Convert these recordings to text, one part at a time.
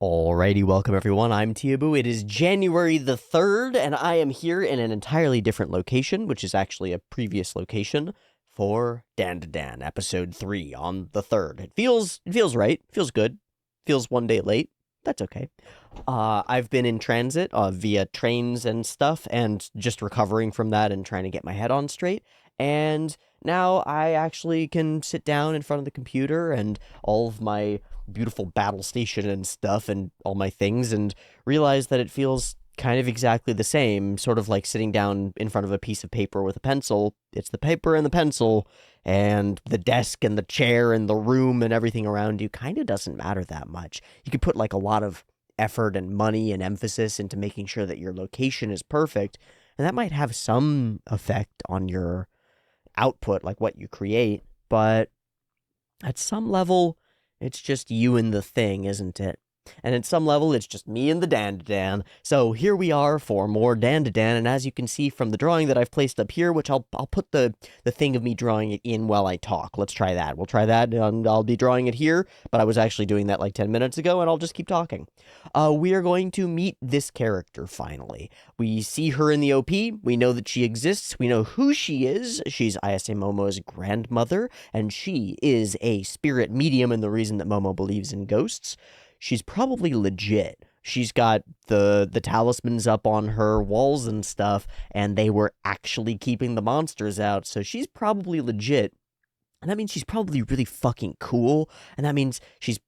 Alrighty, welcome everyone. I'm Teeaboo. It is January the 3rd, and I am here in an entirely different location, which is actually a previous location for Dandadan, episode 3 on the 3rd. It feels right. Feels good. Feels one day late. That's okay. I've been in transit via trains and stuff, and just recovering from that and trying to get my head on straight. And now I actually can sit down in front of the computer and all of my beautiful battle station and stuff and all my things and realize that it feels kind of exactly the same, sort of like sitting down in front of a piece of paper with a pencil. It's the paper and the pencil, and the desk and the chair and the room and everything around you kind of doesn't matter that much. You could put like a lot of effort and money and emphasis into making sure that your location is perfect, and that might have some effect on your output, like what you create, but at some level, it's just you and the thing, isn't it? And at some level, it's just me and the Dandadan. So here we are for more Dandadan, and as you can see from the drawing that I've placed up here, which I'll put the thing of me drawing it in while I talk. Let's try that. We'll try that, and I'll be drawing it here, but I was actually doing that like 10 minutes ago, and I'll just keep talking. We are going to meet this character, finally. We see her in the OP, we know that she exists, we know who she is. She's Ayase Momo's grandmother, and she is a spirit medium, and the reason that Momo believes in ghosts. She's probably legit. She's got the talismans up on her walls and stuff, and they were actually keeping the monsters out, so she's probably legit. And that means she's probably really fucking cool, and that means she's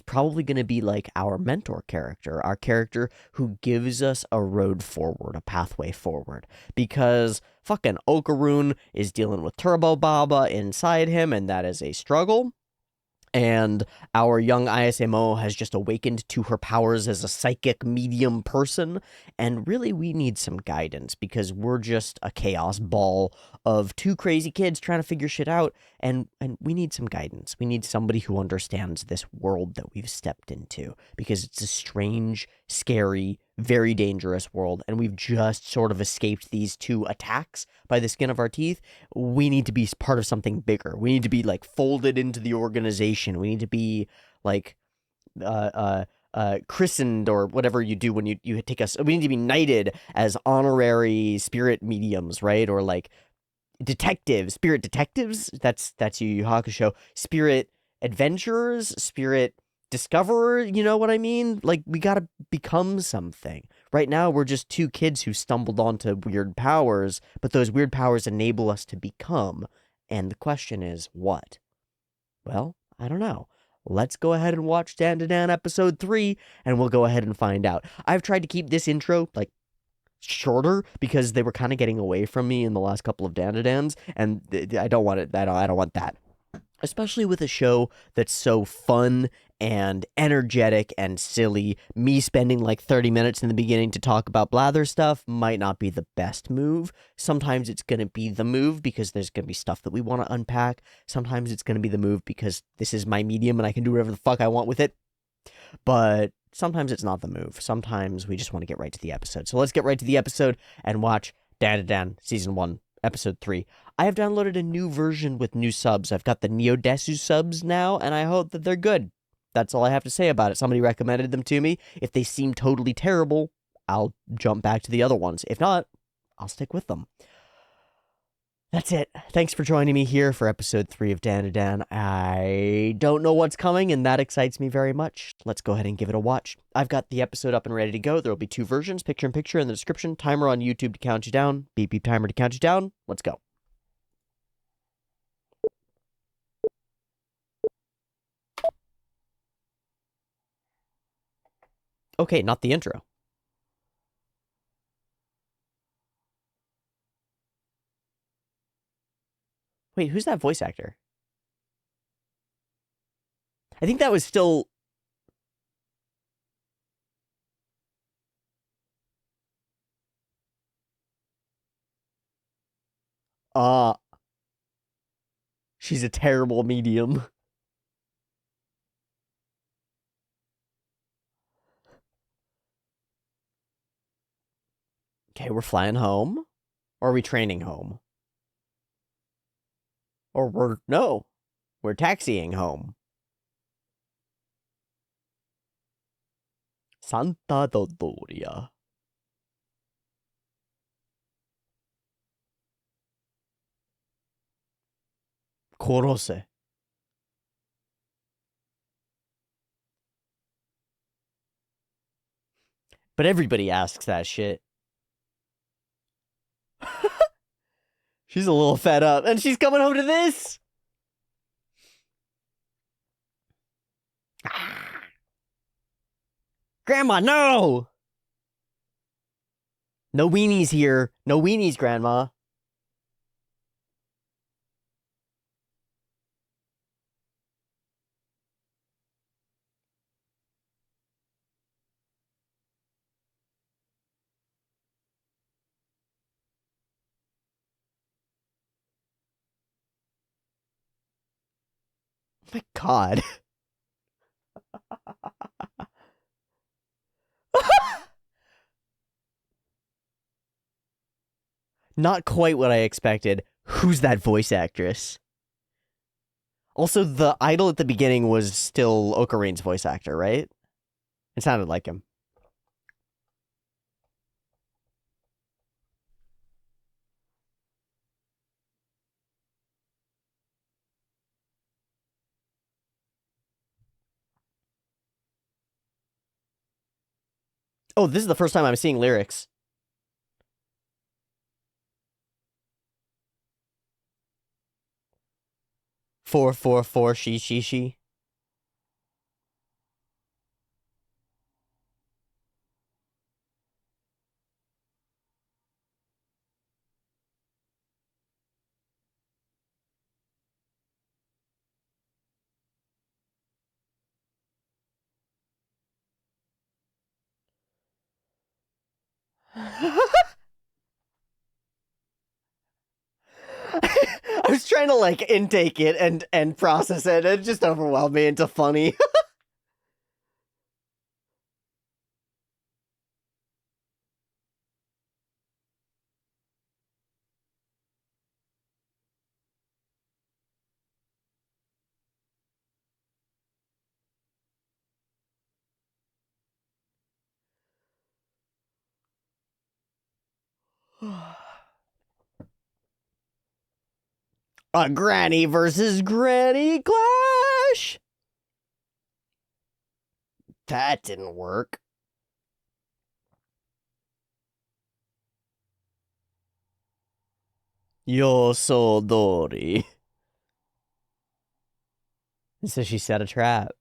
probably going to be like our mentor character, our character who gives us a road forward, a pathway forward. Because fucking Okaroon is dealing with Turbo Baba inside him, and that is a struggle. And our young ISMO has just awakened to her powers as a psychic medium person. And really, we need some guidance because we're just a chaos ball of two crazy kids trying to figure shit out. And we need some guidance. We need somebody who understands this world that we've stepped into because it's a strange, scary, very dangerous world. And we've just sort of escaped these two attacks by the skin of our teeth. We need to be part of something bigger. We need to be like folded into the organization. We need to be like christened or whatever you do when you take us. We need to be knighted as honorary spirit mediums, right? Or like detectives, spirit detectives. That's Yu Yu Hakusho. Spirit adventurers, spirit discoverer. You know what I mean? Like we gotta become something. Right now, we're just two kids who stumbled onto weird powers, but those weird powers enable us to become. And the question is, what? Well, I don't know. Let's go ahead and watch Dandadan episode 3, and we'll go ahead and find out. I've tried to keep this intro, like, shorter because they were kind of getting away from me in the last couple of Dandadans, and I don't want it. I don't want that. Especially with a show that's so fun and energetic and silly. Me spending like 30 minutes in the beginning to talk about blather stuff might not be the best move. Sometimes it's going to be the move because there's going to be stuff that we want to unpack. Sometimes it's going to be the move because this is my medium and I can do whatever the fuck I want with it. But sometimes it's not the move. Sometimes we just want to get right to the episode. So let's get right to the episode and watch Dandadan Season 1, Episode 3. I have downloaded a new version with new subs. I've got the Neodesu subs now, and I hope that they're good. That's all I have to say about it. Somebody recommended them to me. If they seem totally terrible, I'll jump back to the other ones. If not, I'll stick with them. That's it. Thanks for joining me here for episode 3 of Dandadan. I don't know what's coming, and that excites me very much. Let's go ahead and give it a watch. I've got the episode up and ready to go. There will be 2 versions, picture-in-picture in the description, timer on YouTube to count you down, beep beep timer to count you down. Let's go. Okay, not the intro. Wait, who's that voice actor? I think that was still... Uh, she's a terrible medium. Okay, we're flying home. Or are we training home? Or no, we're taxiing home. Santa Dodoria. Korose. But everybody asks that shit. She's a little fed up, and she's coming home to this. Grandma, no! No weenies here. No weenies, Grandma. Oh my God. Not quite what I expected. Who's that voice actress? Also, the idol at the beginning was still Ocarina's voice actor, right? It sounded like him. Oh, this is the first time I'm seeing lyrics. 444 she. I was trying to like intake it and process it. It just overwhelmed me into funny. A granny versus granny clash. That didn't work. Yo so Dory. So she set a trap.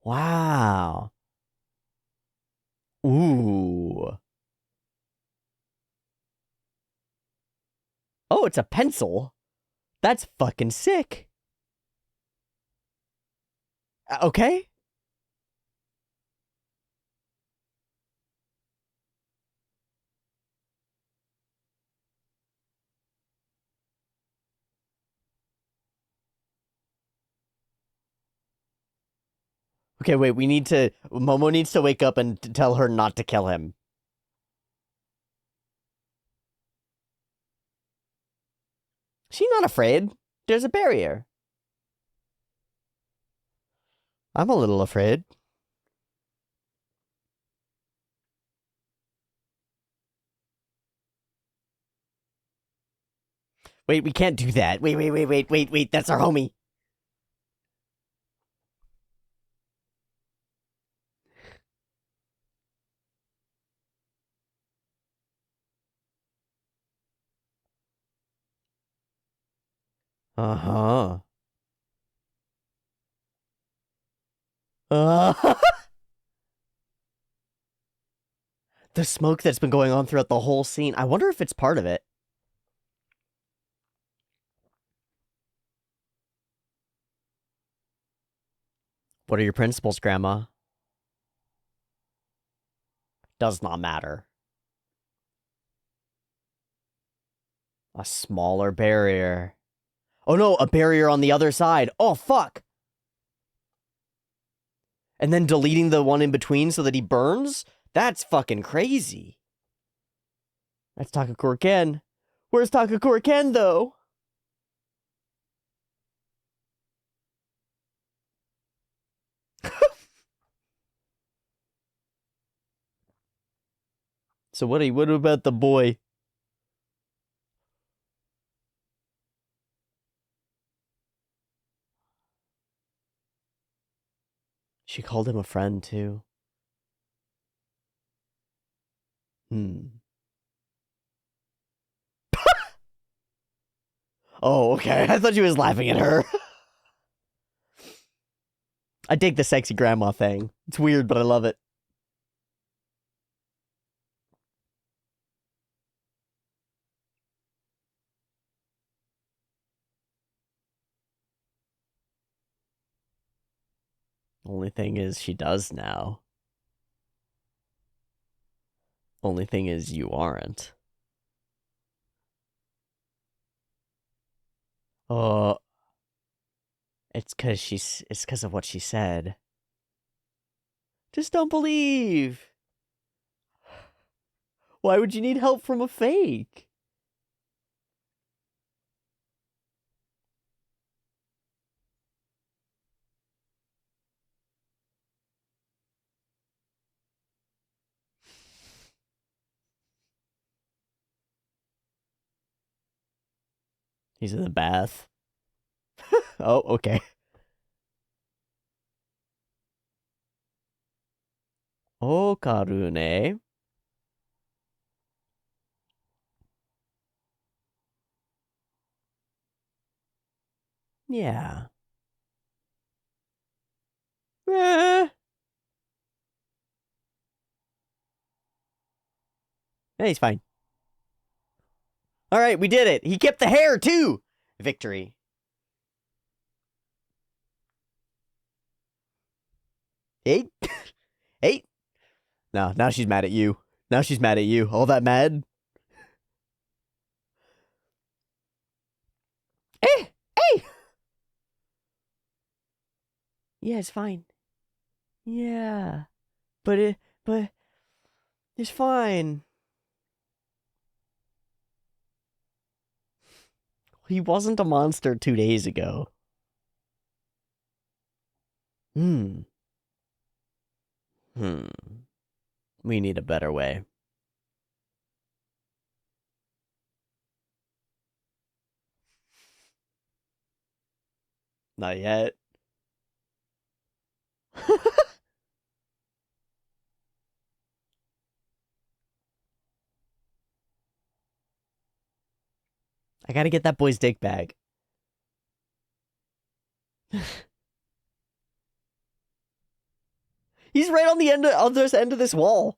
Wow. Ooh. Oh, it's a pencil. That's fucking sick. Okay. Okay, wait, Momo needs to wake up and tell her not to kill him. She's not afraid. There's a barrier. I'm a little afraid. Wait, we can't do that. Wait. That's our homie. Uh-huh. Uh The smoke that's been going on throughout the whole scene. I wonder if it's part of it. What are your principles, Grandma? Does not matter. A smaller barrier. Oh no, a barrier on the other side. Oh, fuck. And then deleting the one in between so that he burns? That's fucking crazy. That's Takakura Ken. Where's Takakura Ken, though? So what about the boy? She called him a friend, too. Oh, okay. I thought she was laughing at her. I dig the sexy grandma thing. It's weird, but I love it. Only thing is, she does now. Only thing is, you aren't. Oh, it's because of what she said. Just don't believe. Why would you need help from a fake? He's in the bath. Oh, okay. Oh, Karune. Yeah. Eh. Yeah, he's fine. All right, we did it. He kept the hair, too. Victory. Eight? Eight? No, now she's mad at you. Now she's mad at you. All that mad? Eh! Hey! Yeah, it's fine. Yeah. But it's fine. He wasn't a monster 2 days ago. Hmm. Hmm. We need a better way. Not yet. I gotta get that boy's dick bag. He's right on the end of this wall.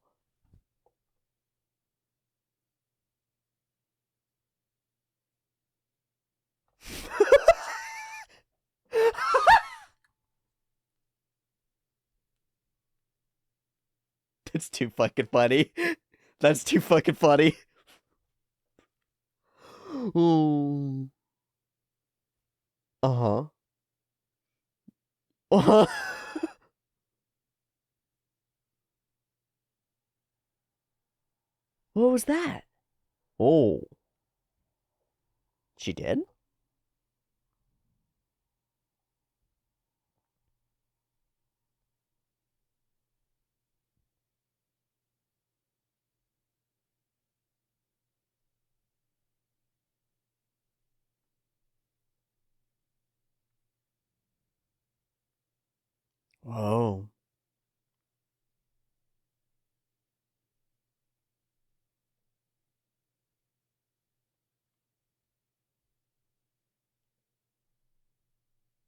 That's too fucking funny. That's too fucking funny. Ooh. Uh-huh. Uh-huh. What was that? Oh. She did? Oh.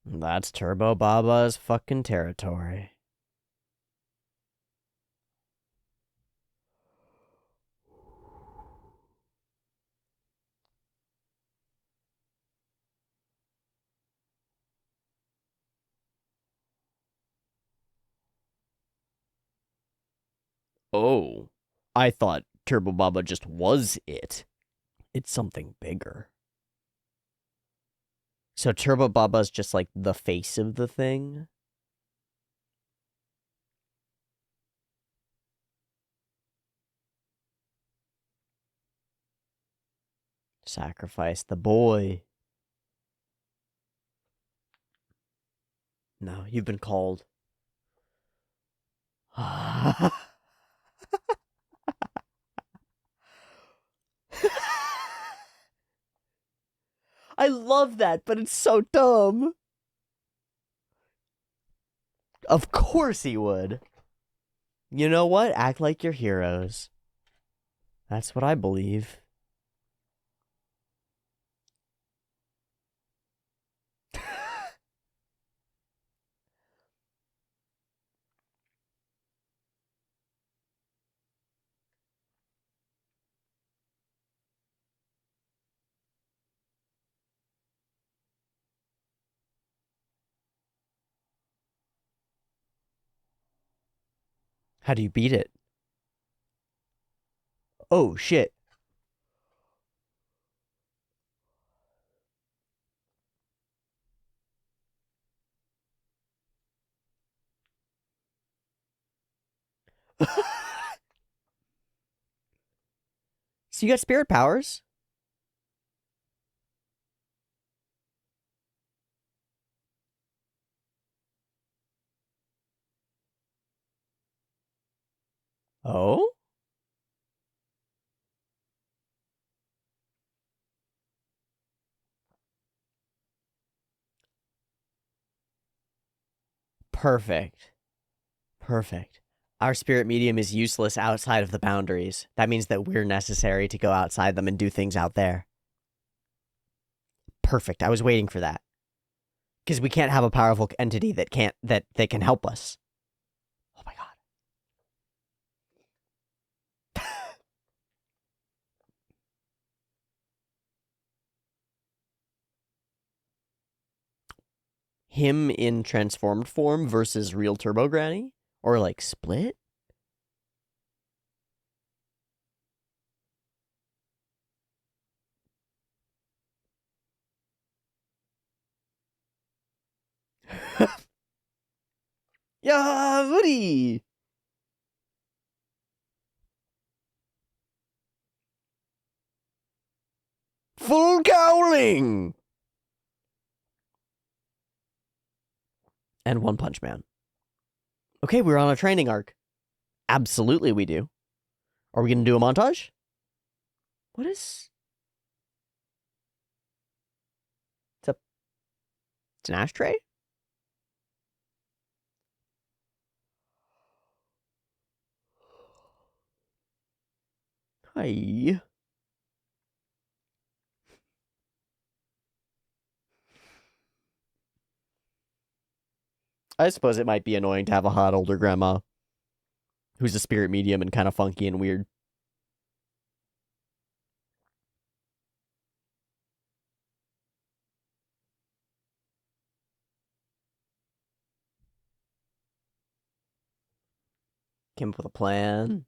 That's Turbo Baba's fucking territory. Oh. I thought Turbo Baba just was it. It's something bigger. So Turbo Baba's just like the face of the thing? Sacrifice the boy. No, you've been called. love that, but it's so dumb. Of course he would. You know what? Act like you're heroes. That's what I believe. How do you beat it? Oh, shit. So you got spirit powers? Oh? Perfect. Perfect. Our spirit medium is useless outside of the boundaries. That means that we're necessary to go outside them and do things out there. Perfect. I was waiting for that. Because we can't have a powerful entity that can help us. Oh my god. Him in transformed form versus real Turbo Granny? Or like split? Yeah, Woody! Full cowling! And One Punch Man. Okay, we're on a training arc. Absolutely we do. Are we going to do a montage? What is... It's an ashtray? Hi. I suppose it might be annoying to have a hot older grandma who's a spirit medium and kind of funky and weird. Came up with a plan.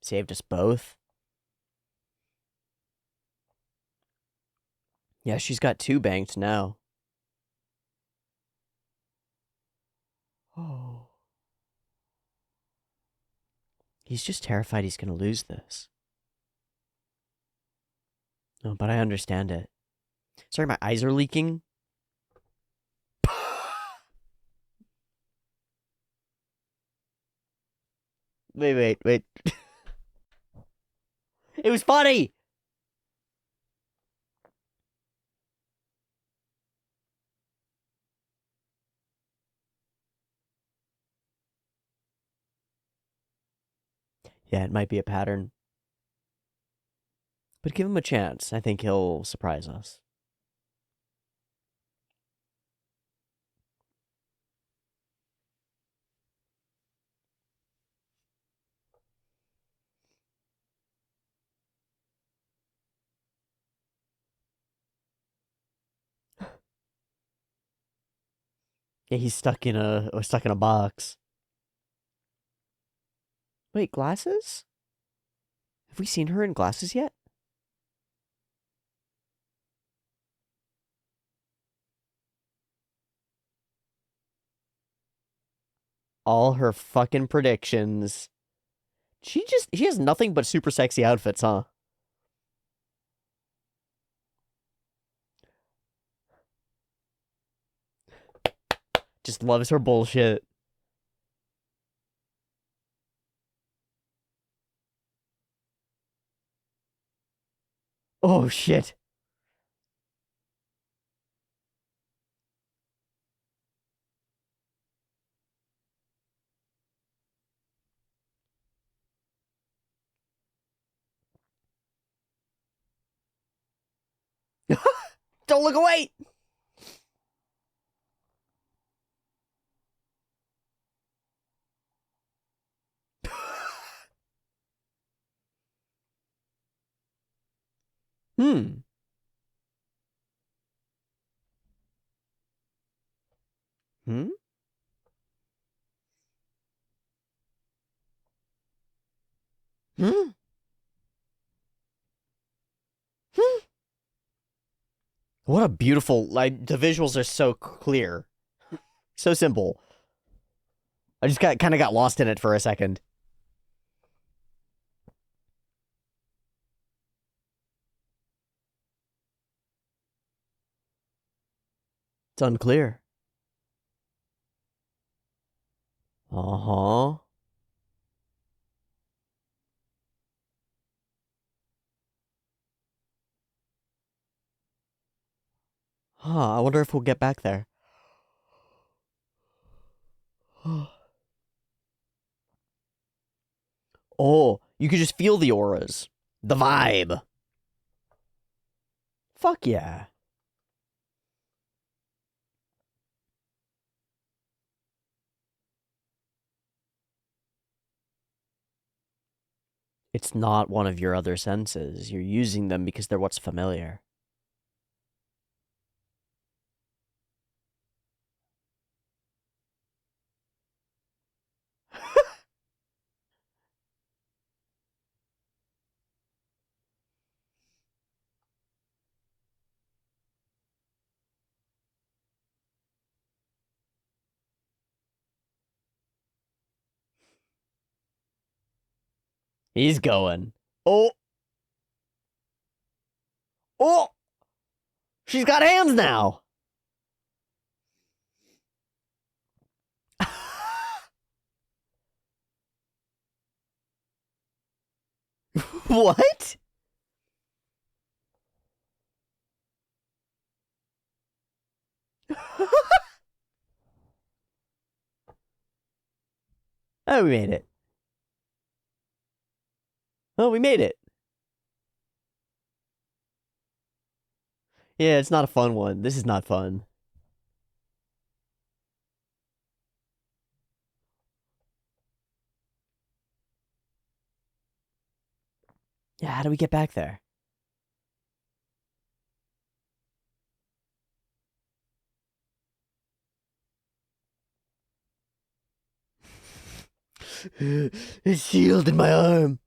Saved us both. Yeah, she's got 2 banked now. Oh. He's just terrified he's going to lose this. No, but I understand it. Sorry, my eyes are leaking. Wait. It was funny! Yeah, it might be a pattern. But give him a chance. I think he'll surprise us. Yeah, he's stuck in a box. Wait, glasses? Have we seen her in glasses yet? All her fucking predictions. She has nothing but super sexy outfits, huh? Just loves her bullshit. Oh shit. Don't look away! Hmm. Hmm? Hmm? Hmm? What a beautiful, like, the visuals are so clear. So simple. I just kind of got lost in it for a second. It's unclear. Uh-huh. Huh, I wonder if we'll get back there. Oh, you could just feel the auras. The vibe. Fuck yeah. It's not one of your other senses. You're using them because they're what's familiar. He's going. Oh! Oh! She's got hands now! What? Oh, we made it. Oh, we made it. Yeah, it's not a fun one. This is not fun. Yeah, how do we get back there? It's sealed in my arm.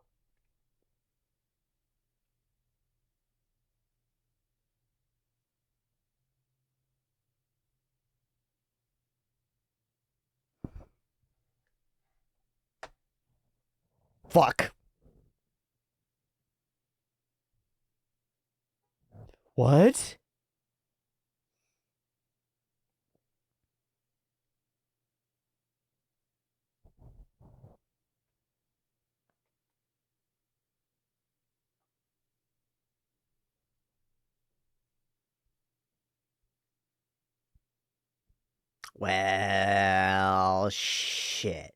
Fuck. What? Well, shit.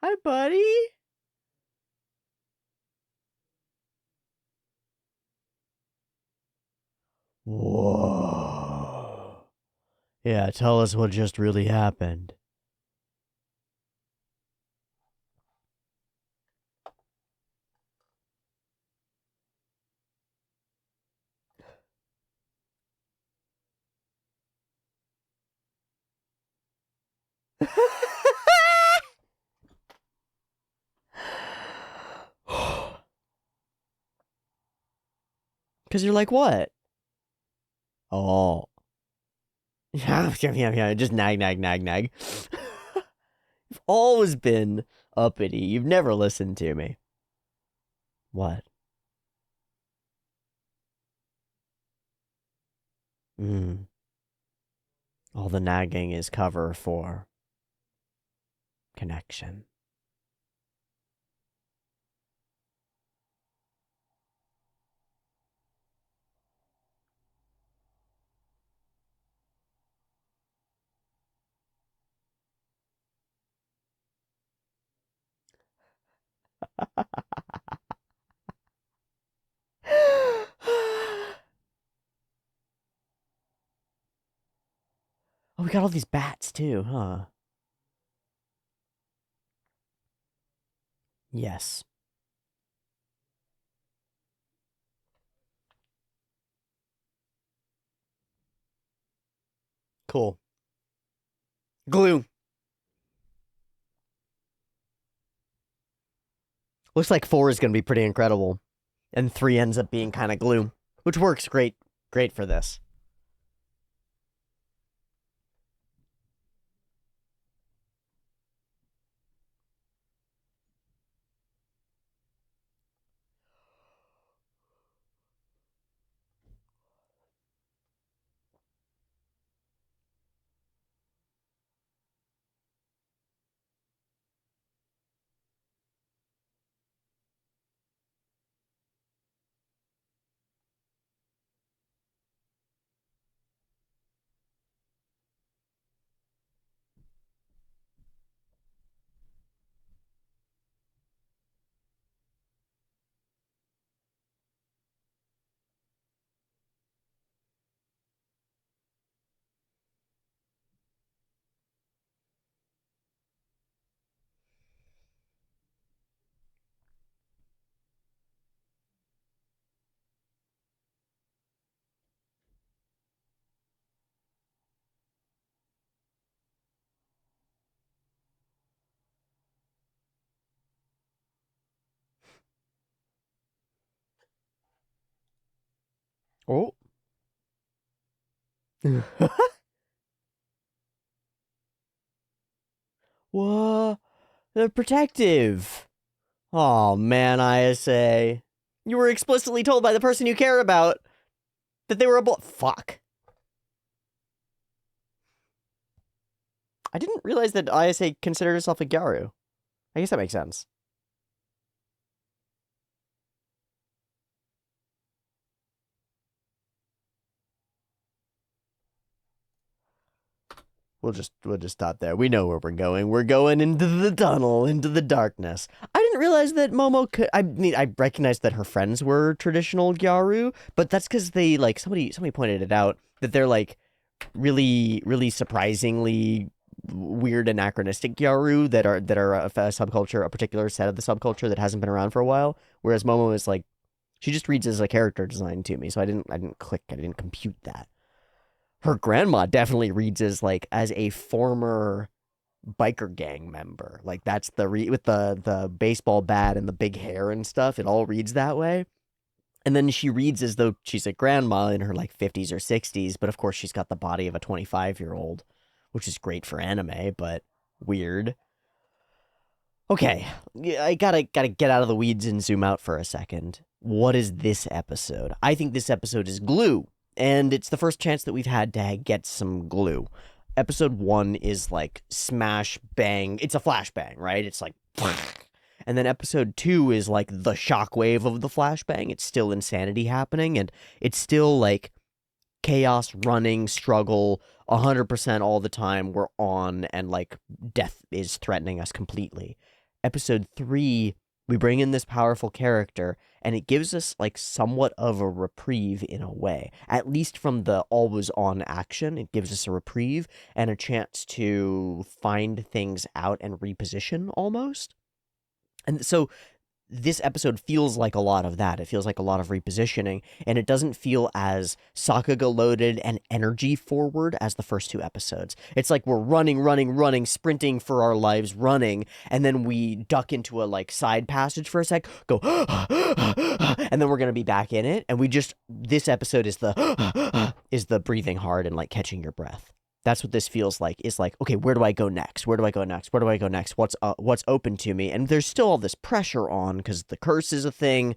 Hi, buddy. Whoa. Yeah, tell us what just really happened. Because you're like, what? Oh. Yeah, yeah. Just nag, nag, nag, nag. You've always been uppity. You've never listened to me. What? Hmm. All the nagging is cover for connection. Oh, we got all these bats too, huh? Yes. Cool. Glue. Looks like 4 is going to be pretty incredible. And 3 ends up being kind of glue, which works great. Great for this. Oh. What? They're protective. Oh man, ISA. You were explicitly told by the person you care about that they were a fuck. I didn't realize that ISA considered herself a Gyaru. I guess that makes sense. We'll just stop there. We know where we're going. We're going into the tunnel, into the darkness. I didn't realize that Momo could. I mean, I recognized that her friends were traditional Gyaru, but that's because they like somebody pointed it out that they're like really surprisingly weird anachronistic Gyaru that are a subculture, a particular set of the subculture that hasn't been around for a while. Whereas Momo is like, she just reads as a character design to me, so I didn't compute that. Her grandma definitely reads as a former biker gang member. Like that's with the baseball bat and the big hair and stuff. It all reads that way. And then she reads as though she's a grandma in her like 50s or 60s, but of course she's got the body of a 25-year-old, which is great for anime, but weird. Okay, I gotta get out of the weeds and zoom out for a second. What is this episode? I think this episode is glue, and it's the first chance that we've had to get some glue. Episode 1 is like smash bang. It's a flashbang, right? It's like, and then episode 2 is like the shockwave of the flashbang. It's still insanity happening, and it's still like chaos, running, struggle, 100% all the time. We're on, and like death is threatening us completely. Episode 3, we bring in this powerful character, and it gives us like somewhat of a reprieve in a way. At least from the always on action, it gives us a reprieve and a chance to find things out and reposition almost. And so this episode feels like a lot of that. It feels like a lot of repositioning, and it doesn't feel as Sakuga loaded and energy forward as the first 2 episodes. It's like we're running, sprinting for our lives, running, and then we duck into a like side passage for a sec, go, and then we're gonna be back in it. And this episode is the breathing hard and like catching your breath. That's what this feels like. Is like, okay, where do I go next? Where do I go next? Where do I go next? What's open to me? And there's still all this pressure on because the curse is a thing,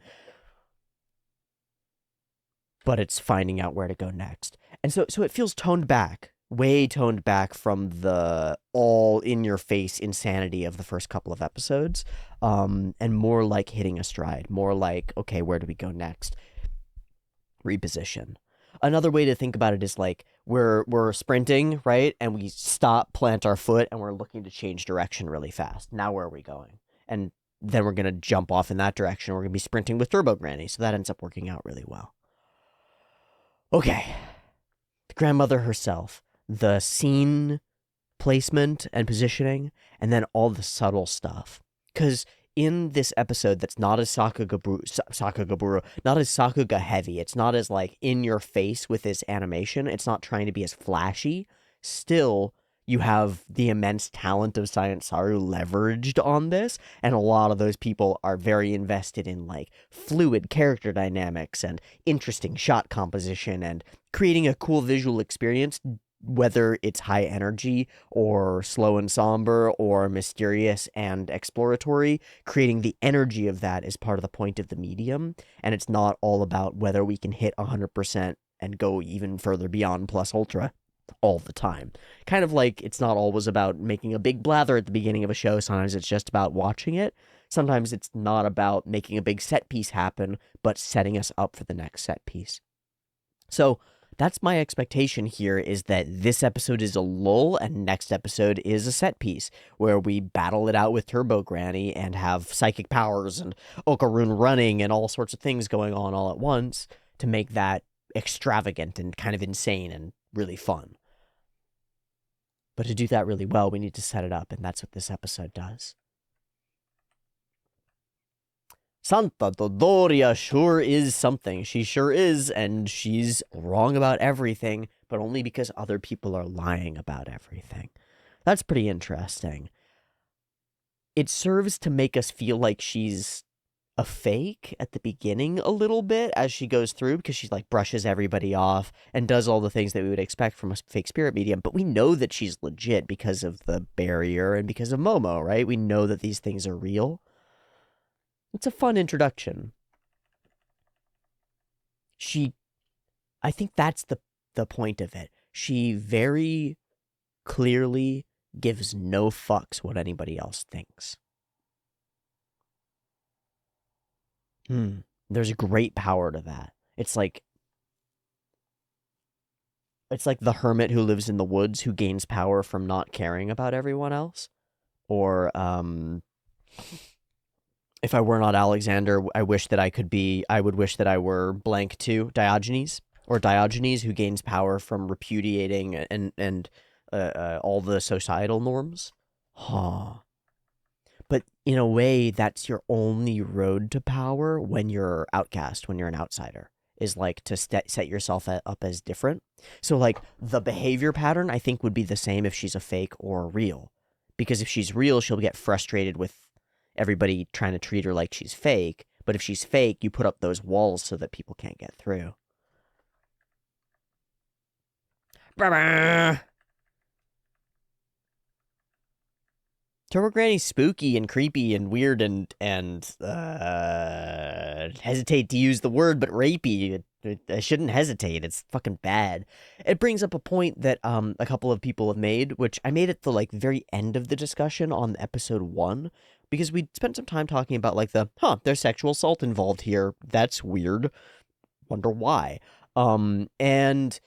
but it's finding out where to go next. And so it feels toned back, way toned back from the all in your face insanity of the first couple of episodes, and more like hitting a stride, more like, okay, where do we go next? Reposition. Another way to think about it is like we're sprinting, right? And we stop, plant our foot, and we're looking to change direction really fast. Now where are we going? And then we're going to jump off in that direction. We're going to be sprinting with Turbo Granny. So that ends up working out really well. Okay. The grandmother herself, the scene placement and positioning, and then all the subtle stuff. Because in this episode that's not as Sakagaburo, not as Sakuga heavy, it's not as like in your face with this animation, it's not trying to be as flashy, still you have the immense talent of Science Saru leveraged on this, and a lot of those people are very invested in like fluid character dynamics and interesting shot composition and creating a cool visual experience, whether it's high energy or slow and somber or mysterious and exploratory. Creating the energy of that is part of the point of the medium, and it's not all about whether we can hit 100% and go even further beyond plus ultra all the time. Kind of like it's not always about making a big blather at the beginning of a show. Sometimes it's just about watching it. Sometimes it's not about making a big set piece happen, but setting us up for the next set piece. So that's my expectation here, is that this episode is a lull and next episode is a set piece where we battle it out with Turbo Granny and have psychic powers and Okaroon running and all sorts of things going on all at once to make that extravagant and kind of insane and really fun. But to do that really well, we need to set it up, and that's what this episode does. Santa Dodoria sure is something. She sure is, and she's wrong about everything, but only because other people are lying about everything. That's pretty interesting. It serves to make us feel like she's a fake at the beginning a little bit as she goes through, because she like brushes everybody off and does all the things that we would expect from a fake spirit medium, but we know that she's legit because of the barrier and because of Momo, right? We know that these things are real. It's a fun introduction. I think that's the point of it. She very clearly gives no fucks what anybody else thinks. There's a great power to that. It's like the hermit who lives in the woods who gains power from not caring about everyone else. Or, if I were not Alexander, I would wish that I were blank too, Diogenes. Or Diogenes, who gains power from repudiating and all the societal norms. But in a way, that's your only road to power when you're outcast, when you're an outsider, is like to set yourself up as different. So like the behavior pattern, I think, would be the same if she's a fake or real. Because if she's real, she'll get frustrated with everybody trying to treat her like she's fake. But if she's fake, you put up those walls so that people can't get through. Turbo Granny's spooky and creepy and weird and hesitate to use the word, but rapey. I shouldn't hesitate. It's fucking bad. It brings up a point that a couple of people have made, which I made at the like very end of the discussion on episode 1, because we spent some time talking about like there's sexual assault involved here. That's weird. Wonder why. And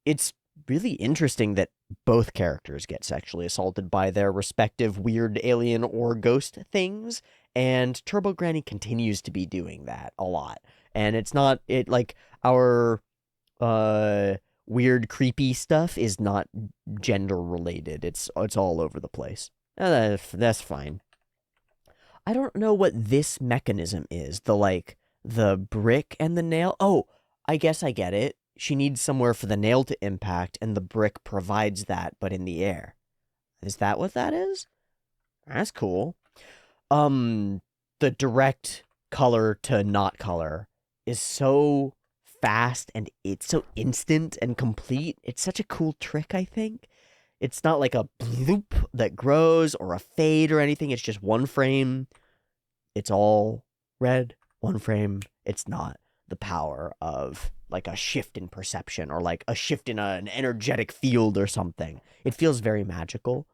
it's really interesting that both characters get sexually assaulted by their respective weird alien or ghost things, and Turbo Granny continues to be doing that a lot. And it's not like our weird creepy stuff is not gender related. It's all over the place. That's fine. I don't know what this mechanism is. The brick and the nail. Oh, I guess I get it. She needs somewhere for the nail to impact, and the brick provides that, but in the air. Is that what that is? That's cool. The direct color to not color is so fast, and it's so instant and complete. It's such a cool trick, I think. It's not like a bloop that grows or a fade or anything. It's just one frame. It's all red. One frame. It's not the power of like a shift in perception or like a shift in an energetic field or something. It feels very magical.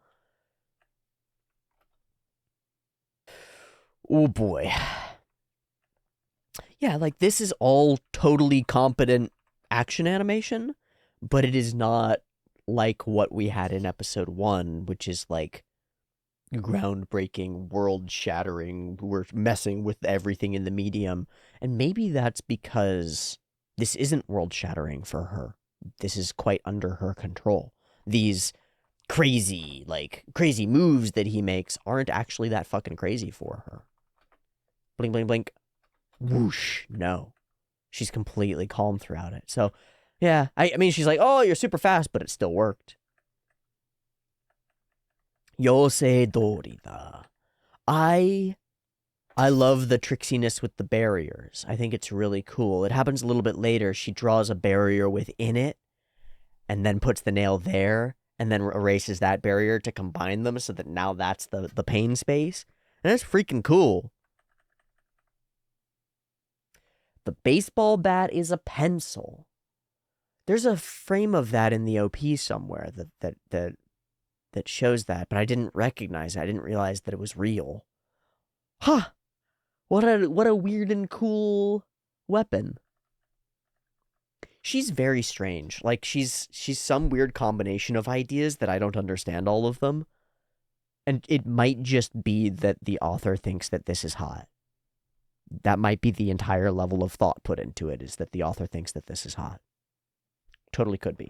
Oh boy. Yeah, like this is all totally competent action animation, but it is not like what we had in episode 1, which is like groundbreaking, world-shattering. We're messing with everything in the medium. And maybe that's because this isn't world-shattering for her. This is quite under her control. These crazy moves that he makes aren't actually that fucking crazy for her. Blink, blink, blink. Whoosh. No. She's completely calm throughout it. So, yeah. I mean, she's like, oh, you're super fast, but it still worked. Yosei dori da. I love the tricksiness with the barriers. I think it's really cool. It happens a little bit later. She draws a barrier within it and then puts the nail there and then erases that barrier to combine them so that now that's the pain space. And that's freaking cool. The baseball bat is a pencil. There's a frame of that in the OP somewhere that shows that, but I didn't recognize it. I didn't realize that it was real. Huh. What a weird and cool weapon. She's very strange. Like, she's some weird combination of ideas that I don't understand all of them. And it might just be that the author thinks that this is hot. That might be the entire level of thought put into it, is that the author thinks that this is hot. Totally could be.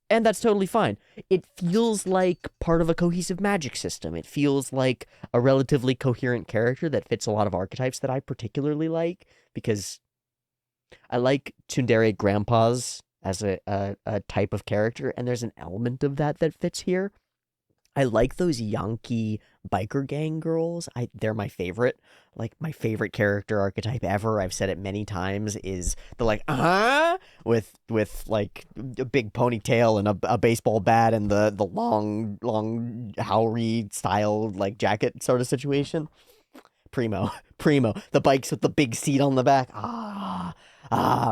And that's totally fine. It feels like part of a cohesive magic system. It feels like a relatively coherent character that fits a lot of archetypes that I particularly like, because I like tsundere grandpas as a type of character, and there's an element of that fits here. I like those Yankee biker gang girls. They're my favorite. Like, my favorite character archetype ever, I've said it many times, is the like, with like a big ponytail and a baseball bat and the long Howry style like jacket sort of situation. Primo. The bikes with the big seat on the back.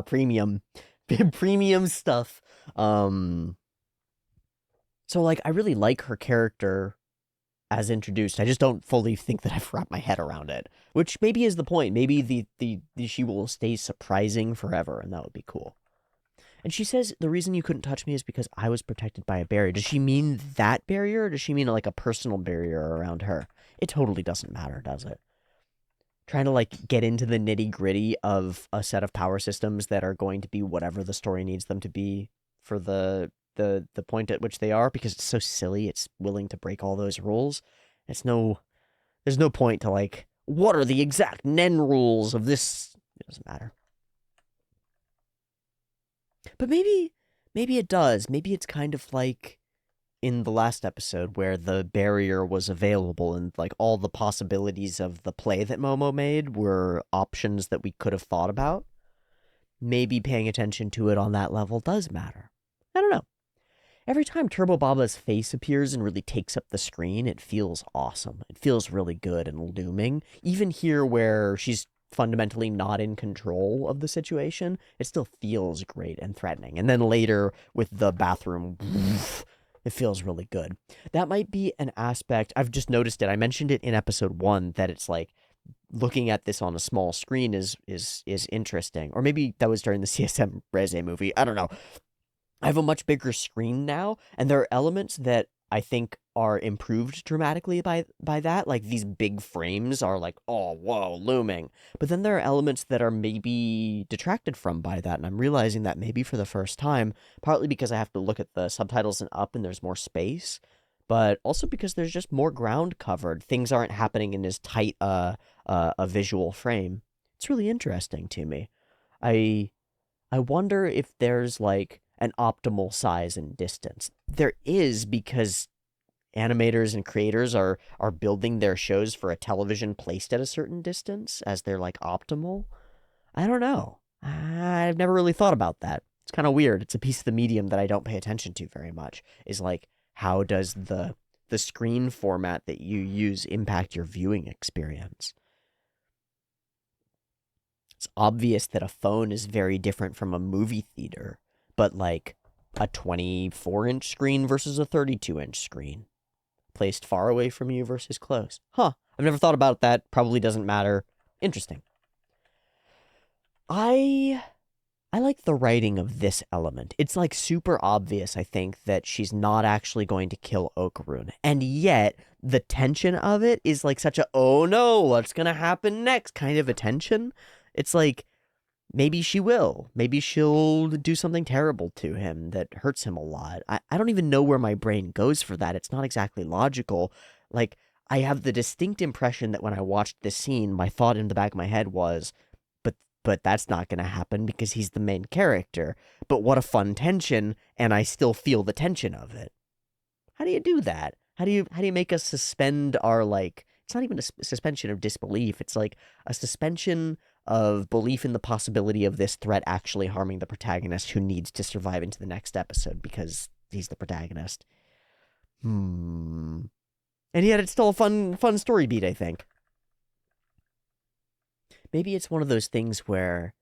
Premium. Premium stuff. So, like, I really like her character as introduced. I just don't fully think that I've wrapped my head around it, which maybe is the point. Maybe the she will stay surprising forever, and that would be cool. And she says the reason you couldn't touch me is because I was protected by a barrier. Does she mean that barrier, or does she mean like a personal barrier around her? It totally doesn't matter, does it? Trying to like get into the nitty gritty of a set of power systems that are going to be whatever the story needs them to be for the point at which they are, because it's so silly. It's willing to break all those rules. There's no point to like, what are the exact Nen rules of this? It doesn't matter. But maybe it does. Maybe it's kind of like in the last episode where the barrier was available and like all the possibilities of the play that Momo made were options that we could have thought about. Maybe paying attention to it on that level does matter. I don't know. Every time Turbo Baba's face appears and really takes up the screen, it feels awesome. It feels really good and looming. Even here where she's fundamentally not in control of the situation, it still feels great and threatening. And then later with the bathroom, it feels really good. That might be an aspect. I've just noticed it. I mentioned it in episode 1 that it's like looking at this on a small screen is interesting. Or maybe that was during the CSM Reze movie. I don't know. I have a much bigger screen now, and there are elements that I think are improved dramatically by that. Like, these big frames are like, oh, whoa, looming. But then there are elements that are maybe detracted from by that, and I'm realizing that maybe for the first time, partly because I have to look at the subtitles and up and there's more space, but also because there's just more ground covered. Things aren't happening in as tight a visual frame. It's really interesting to me. I wonder if there's like an optimal size and distance. There is, because animators and creators are building their shows for a television placed at a certain distance as their like optimal. I don't know. I've never really thought about that. It's kind of weird. It's a piece of the medium that I don't pay attention to very much, is like, how does the screen format that you use impact your viewing experience? It's obvious that a phone is very different from a movie theater, but like a 24-inch screen versus a 32-inch screen, placed far away from you versus close. Huh. I've never thought about that. Probably doesn't matter. Interesting. I I like the writing of this element. It's like super obvious, I think, that she's not actually going to kill Okarun. And yet, the tension of it is like such a, oh no, what's going to happen next kind of a tension. It's like, maybe she will. Maybe she'll do something terrible to him that hurts him a lot. I don't even know where my brain goes for that. It's not exactly logical. Like, I have the distinct impression that when I watched this scene, my thought in the back of my head was, but that's not going to happen because he's the main character. But what a fun tension, and I still feel the tension of it. How do you do that? How do you make us suspend our, like, it's not even a suspension of disbelief. It's like a suspension of belief in the possibility of this threat actually harming the protagonist who needs to survive into the next episode because he's the protagonist. And yet it's still a fun story beat, I think. Maybe it's one of those things where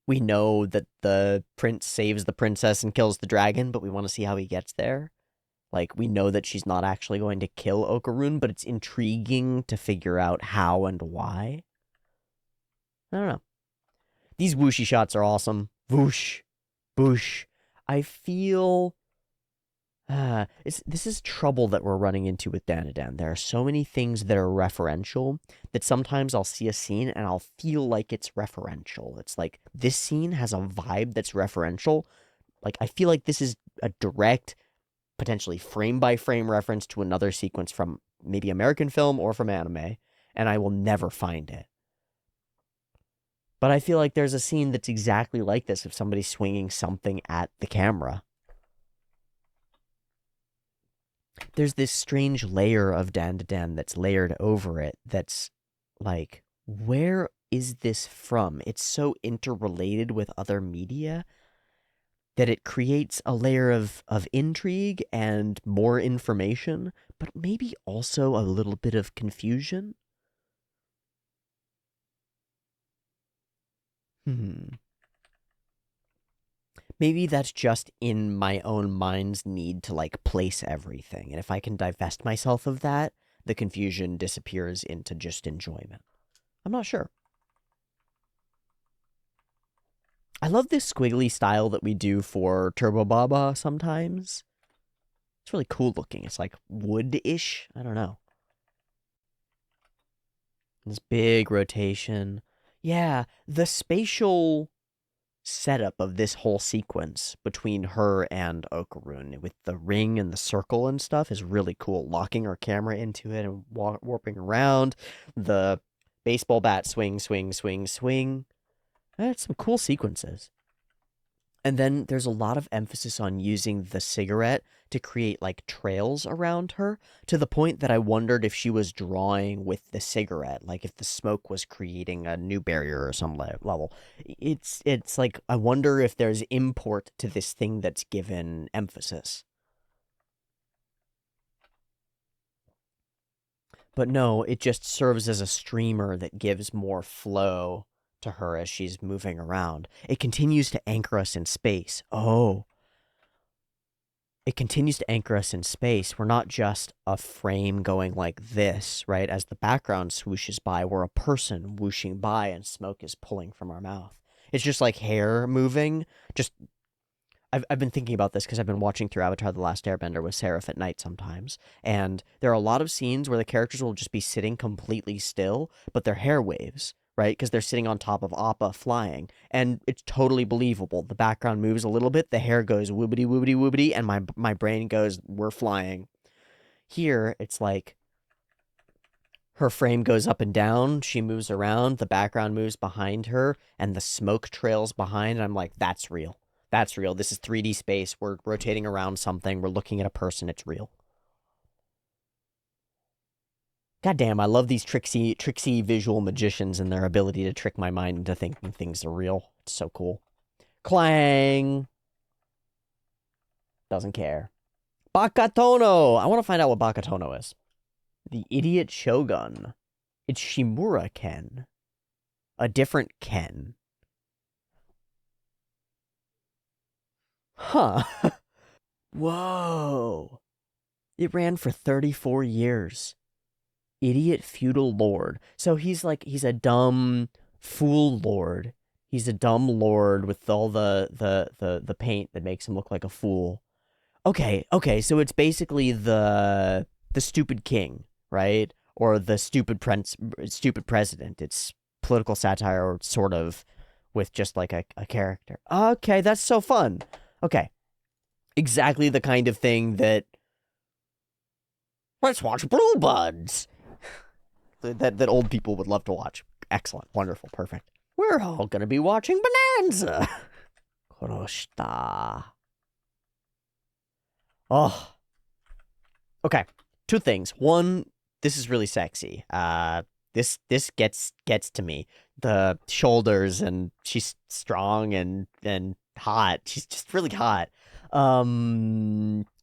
we know that the prince saves the princess and kills the dragon, but we want to see how he gets there. Like, we know that she's not actually going to kill Okarun, but it's intriguing to figure out how and why. I don't know. These whooshy shots are awesome. Whoosh. Boosh. I feel... this is trouble that we're running into with Dandadan. There are so many things that are referential that sometimes I'll see a scene and I'll feel like it's referential. It's like, this scene has a vibe that's referential. Like, I feel like this is a direct, potentially frame-by-frame reference to another sequence from maybe American film or from anime, and I will never find it. But I feel like there's a scene that's exactly like this of somebody swinging something at the camera. There's this strange layer of Dandadan that's layered over it that's like, where is this from? It's so interrelated with other media that it creates a layer of intrigue and more information, but maybe also a little bit of confusion. Maybe that's just in my own mind's need to, like, place everything. And if I can divest myself of that, the confusion disappears into just enjoyment. I'm not sure. I love this squiggly style that we do for Turbo Baba sometimes. It's really cool looking. It's like wood-ish. I don't know. This big rotation. Yeah, the spatial setup of this whole sequence between her and Okarun with the ring and the circle and stuff is really cool. Locking our camera into it and warping around. The baseball bat swing, swing, swing, swing. That's some cool sequences. And then there's a lot of emphasis on using the cigarette to create, like, trails around her, to the point that I wondered if she was drawing with the cigarette, like if the smoke was creating a new barrier or some level. It's like, I wonder if there's import to this thing that's given emphasis. But no, it just serves as a streamer that gives more flow to her as she's moving around. It continues to anchor us in space. Oh, it continues to anchor us in space. We're not just a frame going like this, right? As the background swooshes by, we're a person whooshing by and smoke is pulling from our mouth. It's just like hair moving. Just, I've been thinking about this because I've been watching through Avatar The Last Airbender with Seraph at night sometimes. And there are a lot of scenes where the characters will just be sitting completely still, but their hair waves, right? Because they're sitting on top of Appa flying. And it's totally believable. The background moves a little bit, the hair goes woobity, woobity, woobity, and my brain goes, we're flying. Here, it's like her frame goes up and down, she moves around, the background moves behind her, and the smoke trails behind, and I'm like, that's real. That's real. This is 3D space. We're rotating around something. We're looking at a person. It's real. God damn, I love these tricksy visual magicians and their ability to trick my mind into thinking things are real. It's so cool. Clang! Doesn't care. Bakatono! I want to find out what Bakatono is. The idiot Shogun. It's Shimura Ken. A different Ken. Huh. Whoa. It ran for 34 years. Idiot feudal lord. So he's a dumb fool lord. He's a dumb lord with all the paint that makes him look like a fool. Okay, so it's basically the stupid king, right? Or the stupid president. It's political satire, sort of, with just like a character. Okay, that's so fun. Okay, exactly the kind of thing that let's watch Blue Buds that old people would love to watch. Excellent, wonderful, perfect. We're all gonna be watching Bonanza. Koroshita. Oh. Okay. Two things. One, this is really sexy. This gets to me. The shoulders, and she's strong and hot. She's just really hot.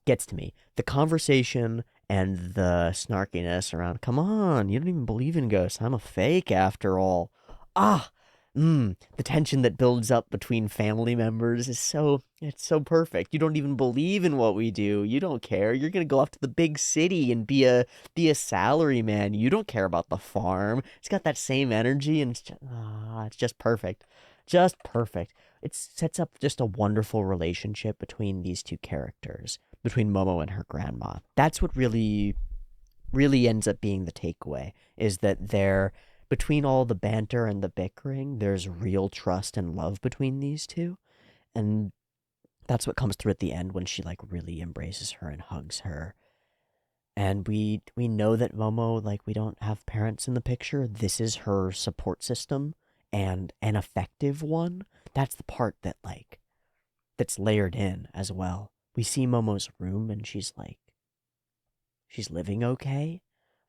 Gets to me. The conversation and the snarkiness around, come on, you don't even believe in ghosts. I'm a fake after all. Ah, the tension that builds up between family members is it's so perfect. You don't even believe in what we do. You don't care. You're gonna go off to the big city and be a salary man. You don't care about the farm. It's got that same energy, and it's just perfect. Just perfect. It sets up just a wonderful relationship between these two characters, between Momo and her grandma. That's what really ends up being the takeaway, is that between all the banter and the bickering, there's real trust and love between these two. And that's what comes through at the end when she like really embraces her and hugs her. And we know that Momo, like, we don't have parents in the picture. This is her support system, and an effective one. That's the part that that's layered in as well. We see Momo's room, and she's living okay.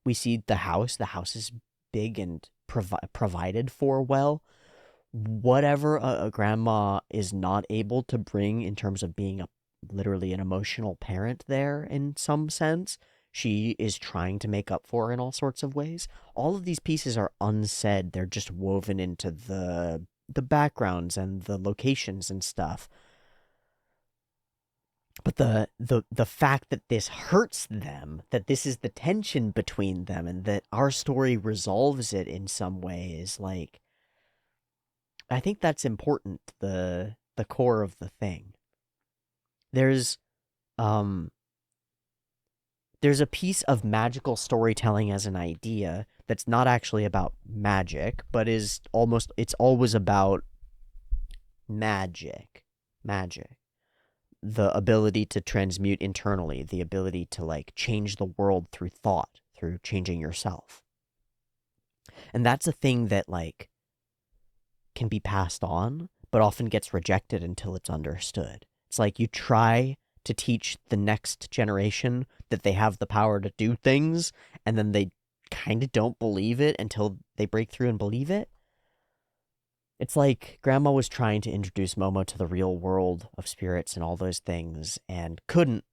We see the house. The house is big and provided for well. Whatever a grandma is not able to bring in terms of being literally an emotional parent there in some sense, she is trying to make up for in all sorts of ways. All of these pieces are unsaid. They're just woven into the backgrounds and the locations and stuff. But the fact that this hurts them, that this is the tension between them, and that our story resolves it in some way, is like, I think that's important. The core of the thing. There's a piece of magical storytelling as an idea that's not actually about magic, but it's always about magic. The ability to transmute internally, the ability to like change the world through thought, through changing yourself. And that's a thing that like can be passed on, but often gets rejected until it's understood. It's like you try to teach the next generation that they have the power to do things, and then they kind of don't believe it until they break through and believe it. It's like Grandma was trying to introduce Momo to the real world of spirits and all those things, and couldn't.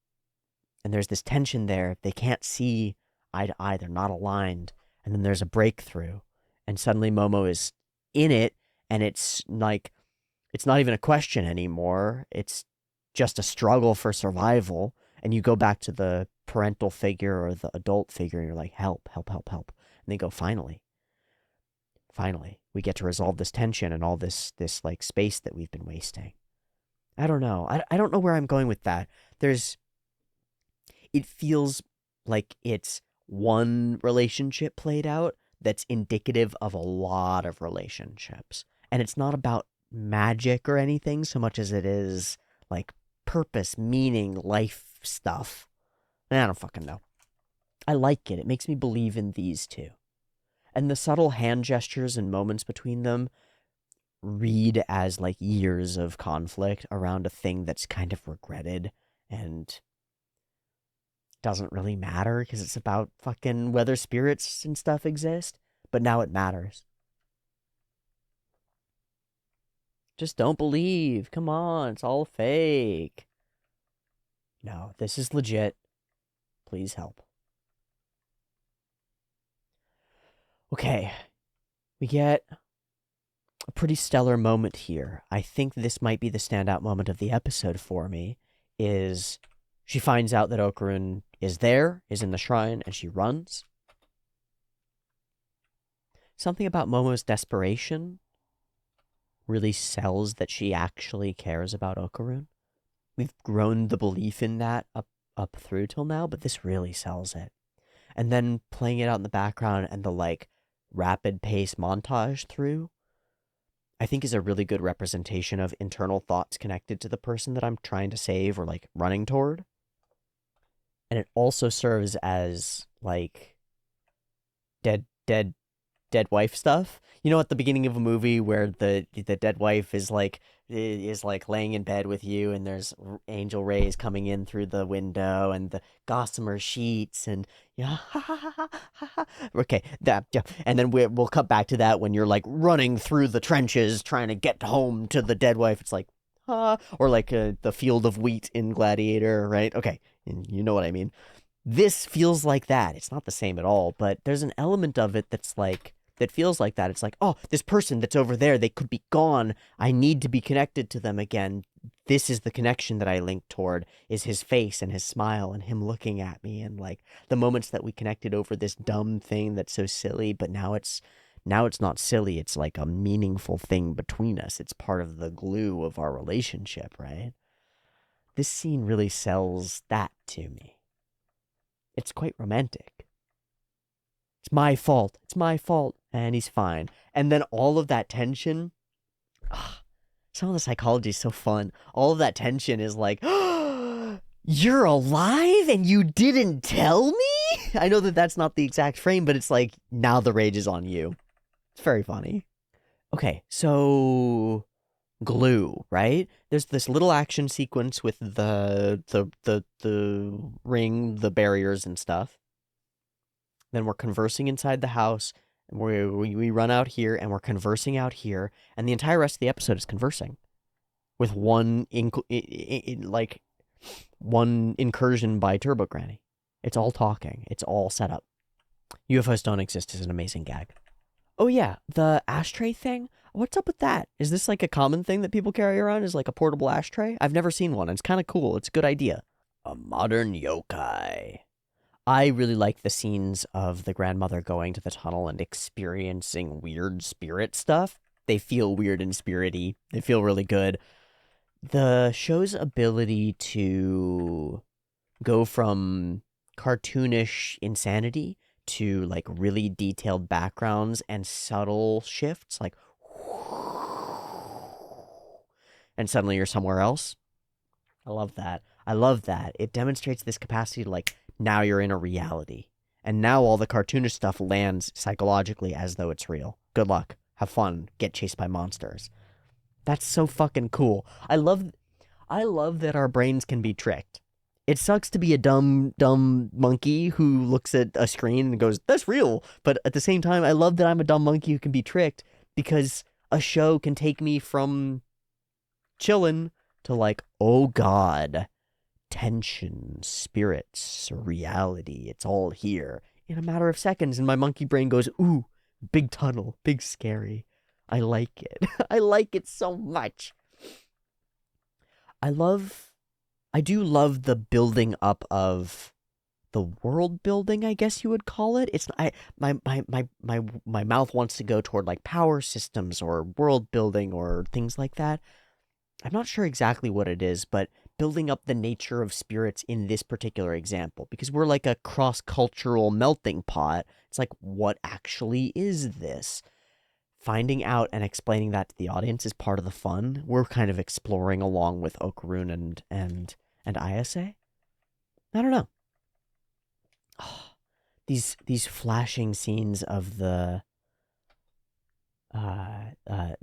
And there's this tension there. They can't see eye to eye. They're not aligned. And then there's a breakthrough. And suddenly Momo is in it, and it's like, it's not even a question anymore. It's just a struggle for survival. And you go back to the parental figure or the adult figure, and you're like, help. And they go, finally, we get to resolve this tension and all this like space that we've been wasting. I don't know. I don't know where I'm going with that. It feels like it's one relationship played out that's indicative of a lot of relationships. And it's not about magic or anything so much as it is like purpose, meaning, life stuff. I don't fucking know. I like it. It makes me believe in these two. And the subtle hand gestures and moments between them read as like years of conflict around a thing that's kind of regretted and doesn't really matter because it's about fucking whether spirits and stuff exist, but now it matters. Just don't believe. Come on, it's all fake. No, this is legit. Please help. Okay, we get a pretty stellar moment here. I think this might be the standout moment of the episode for me, is she finds out that Okarun is in the shrine, and she runs. Something about Momo's desperation really sells that she actually cares about Okarun. We've grown the belief in that up through till now, but this really sells it. And then playing it out in the background and the like rapid pace montage through, I think is a really good representation of internal thoughts connected to the person that I'm trying to save or like running toward. And it also serves as like dead wife stuff. You know, at the beginning of a movie where the dead wife is like laying in bed with you, and there's angel rays coming in through the window, and the gossamer sheets, and yeah, okay, that yeah, and then we'll cut back to that when you're like running through the trenches trying to get home to the dead wife. It's like, or like the field of wheat in Gladiator, right? Okay, you know what I mean. This feels like that. It's not the same at all, but there's an element of it that's like, that feels like that. It's like, oh, this person that's over there, they could be gone. I need to be connected to them again. This is the connection that I link toward, is his face and his smile and him looking at me, and like the moments that we connected over this dumb thing that's so silly, but now it's not silly. It's like a meaningful thing between us. It's part of the glue of our relationship, right? This scene really sells that to me. It's quite romantic. It's my fault. It's my fault. And he's fine. And then all of that tension, some of the psychology is so fun. All of that tension is like, you're alive and you didn't tell me? I know that that's not the exact frame, but it's like, now the rage is on you. It's very funny. Okay, so glue, right? There's this little action sequence with the ring, the barriers and stuff. Then we're conversing inside the house, and we run out here, and we're conversing out here, and the entire rest of the episode is conversing, with one incursion by Turbo Granny. It's all talking. It's all set up. UFOs don't exist is an amazing gag. Oh yeah, the ashtray thing. What's up with that? Is this like a common thing that people carry around? Is like a portable ashtray? I've never seen one. It's kind of cool. It's a good idea. A modern yokai. I really like the scenes of the grandmother going to the tunnel and experiencing weird spirit stuff. They feel weird and spirity. They feel really good. The show's ability to go from cartoonish insanity to like really detailed backgrounds and subtle shifts, like, and suddenly you're somewhere else. I love that. I love that. It demonstrates this capacity to like, now you're in a reality. And now all the cartoonish stuff lands psychologically as though it's real. Good luck. Have fun. Get chased by monsters. That's so fucking cool. I love that our brains can be tricked. It sucks to be a dumb monkey who looks at a screen and goes, that's real. But at the same time, I love that I'm a dumb monkey who can be tricked, because a show can take me from chillin' to like, oh God, tension, spirits, reality, it's all here in a matter of seconds. And my monkey brain goes, ooh, big tunnel, big scary. I like it. I like it so much. I do love the building up of the world building, I guess you would call it. It's my mouth wants to go toward like power systems or world building or things like that. I'm not sure exactly what it is, but building up the nature of spirits in this particular example, because we're like a cross-cultural melting pot. It's like, what actually is this? Finding out and explaining that to the audience is part of the fun. We're kind of exploring along with Okarun and Ayase. I don't know. Oh, these flashing scenes of the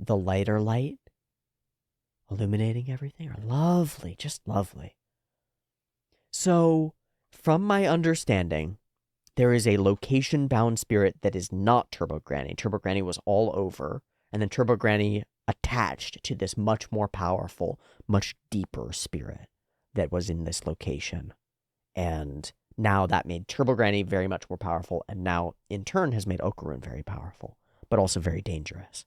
lighter light illuminating everything are lovely, just lovely. So, from my understanding, there is a location-bound spirit that is not Turbo Granny. Turbo Granny was all over, and then Turbo Granny attached to this much more powerful, much deeper spirit that was in this location. And now that made Turbo Granny very much more powerful, and now, in turn, has made Okarun very powerful, but also very dangerous.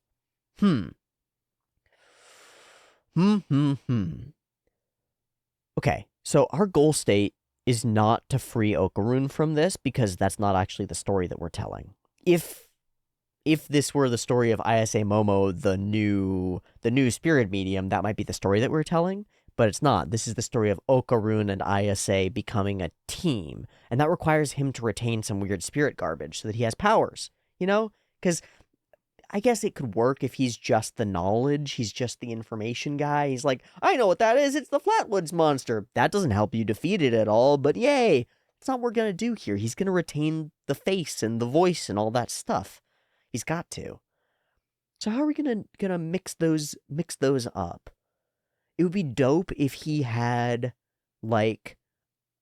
Okay, so our goal state is not to free Okarun from this, because that's not actually the story that we're telling. If if this were the story of Ayase Momo, the new spirit medium, that might be the story that we're telling. But it's not. This is the story of Okarun and Ayase becoming a team. And that requires him to retain some weird spirit garbage so that he has powers. You know? Because I guess it could work if he's just the knowledge. He's just the information guy. He's like, I know what that is. It's the Flatwoods monster. That doesn't help you defeat it at all, but yay. It's not what we're going to do here. He's going to retain the face and the voice and all that stuff. He's got to. So how are we going to mix those up? It would be dope if he had, like,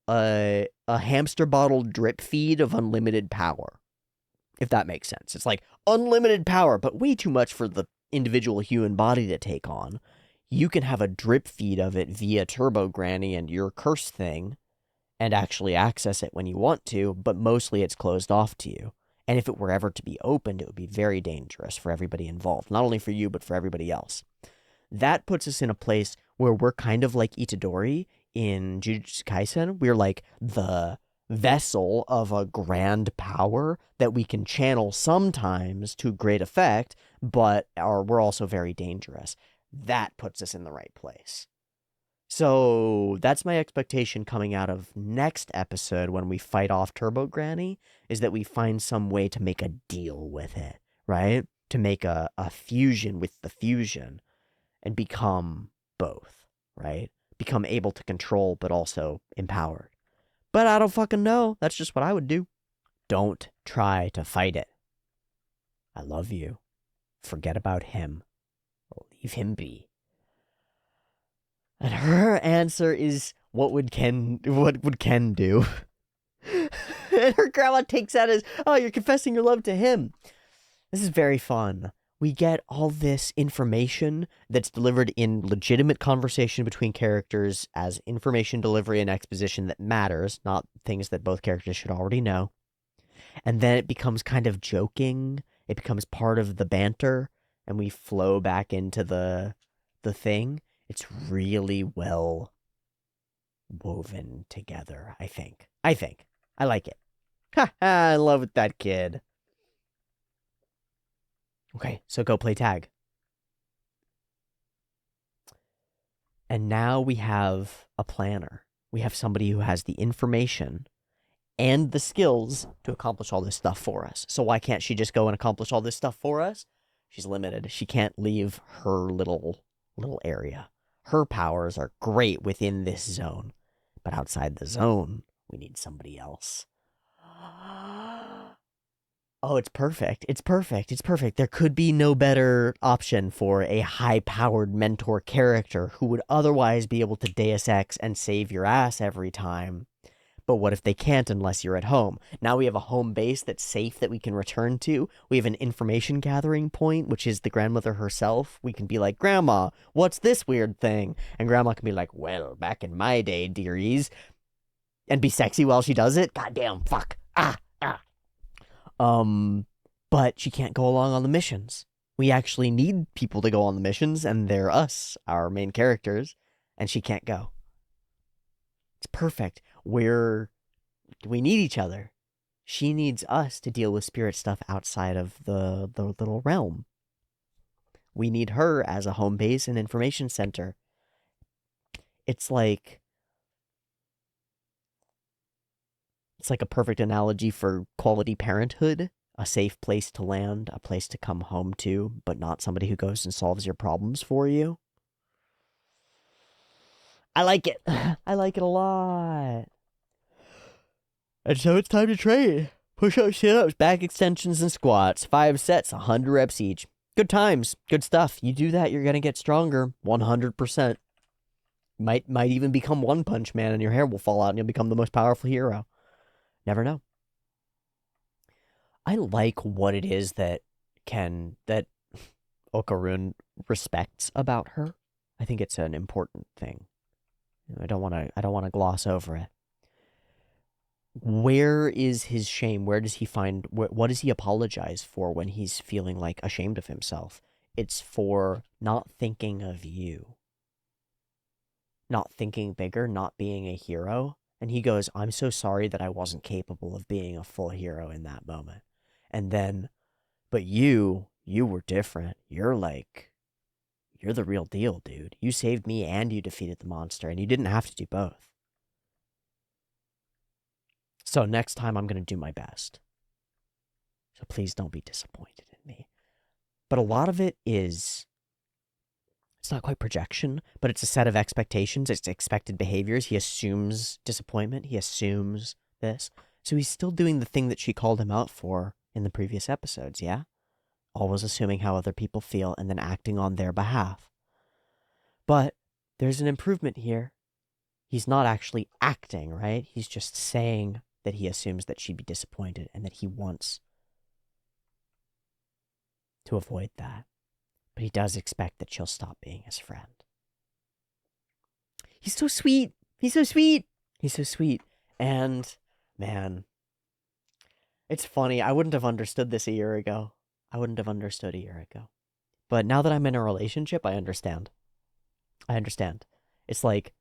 a hamster bottle drip feed of unlimited power. If that makes sense. It's like unlimited power, but way too much for the individual human body to take on. You can have a drip feed of it via Turbo Granny and your curse thing and actually access it when you want to, but mostly it's closed off to you. And if it were ever to be opened, it would be very dangerous for everybody involved. Not only for you, but for everybody else. That puts us in a place where we're kind of like Itadori in Jujutsu Kaisen. We're like the vessel of a grand power that we can channel sometimes to great effect, but we're also very dangerous. That puts us in the right place. So that's my expectation coming out of next episode when we fight off Turbo Granny, is that we find some way to make a deal with it, right? To make a fusion with the fusion and become both, right? Become able to control, but also empowered. But I don't fucking know. That's just what I would do. Don't try to fight it. I love you. Forget about him. Leave him be. And her answer is, what would Ken do? And her grandma takes that as, oh, you're confessing your love to him. This is very fun. We get all this information that's delivered in legitimate conversation between characters as information delivery and exposition that matters, not things that both characters should already know. And then it becomes kind of joking. It becomes part of the banter, and we flow back into the thing. It's really well woven together, I think. I like it. Ha ha, I love that kid. Okay, so go play tag. And now we have a planner. We have somebody who has the information and the skills to accomplish all this stuff for us. So why can't she just go and accomplish all this stuff for us? She's limited. She can't leave her little area. Her powers are great within this zone. But outside the zone, we need somebody else. Oh, it's perfect. It's perfect. It's perfect. There could be no better option for a high-powered mentor character who would otherwise be able to Deus Ex and save your ass every time. But what if they can't unless you're at home? Now we have a home base that's safe that we can return to. We have an information gathering point, which is the grandmother herself. We can be like, Grandma, what's this weird thing? And Grandma can be like, well, back in my day, dearies. And be sexy while she does it? Goddamn, fuck. But she can't go along on the missions. We actually need people to go on the missions, and they're us, our main characters, and she can't go. It's perfect. We need each other. She needs us to deal with spirit stuff outside of the little realm. We need her as a home base and information center. It's like a perfect analogy for quality parenthood, a safe place to land, a place to come home to, but not somebody who goes and solves your problems for you. I like it. I like it a lot. And so it's time to train. Push-ups, sit-ups, back extensions, and squats. 5 sets, 100 reps each. Good times. Good stuff. You do that, you're going to get stronger. 100%. Might even become One Punch Man, and your hair will fall out, and you'll become the most powerful hero. Never know. I like what it is that Okarun respects about her. I think it's an important thing. I don't want to gloss over it. Where is his shame? Where does he find, what does he apologize for when he's feeling like ashamed of himself? It's for not thinking of you. Not thinking bigger, not being a hero. And he goes, I'm so sorry that I wasn't capable of being a full hero in that moment. And then But you were different. You're the real deal, dude. You saved me and you defeated the monster, and you didn't have to do both. So next time I'm going to do my best. So please don't be disappointed in me. But a lot of it is, it's not quite projection, but it's a set of expectations. It's expected behaviors. He assumes disappointment. He assumes this. So he's still doing the thing that she called him out for in the previous episodes, yeah? Always assuming how other people feel and then acting on their behalf. But there's an improvement here. He's not actually acting, right? He's just saying that he assumes that she'd be disappointed and that he wants to avoid that. But he does expect that she'll stop being his friend. He's so sweet. He's so sweet. He's so sweet. And, man, it's funny. I wouldn't have understood this a year ago. I wouldn't have understood a year ago. But now that I'm in a relationship, I understand. I understand. It's like,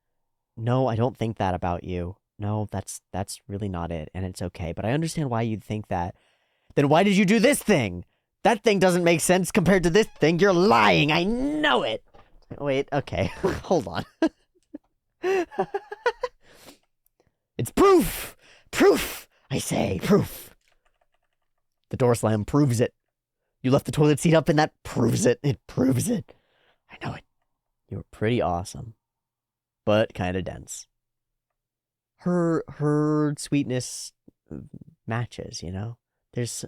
no, I don't think that about you. No, that's really not it, and it's okay. But I understand why you'd think that. Then why did you do this thing? That thing doesn't make sense compared to this thing. You're lying. I know it. Wait, okay. Hold on. It's proof! Proof! I say, proof. The door slam proves it. You left the toilet seat up and that proves it. It proves it. I know it. You were pretty awesome. But kind of dense. Her sweetness matches, you know? There's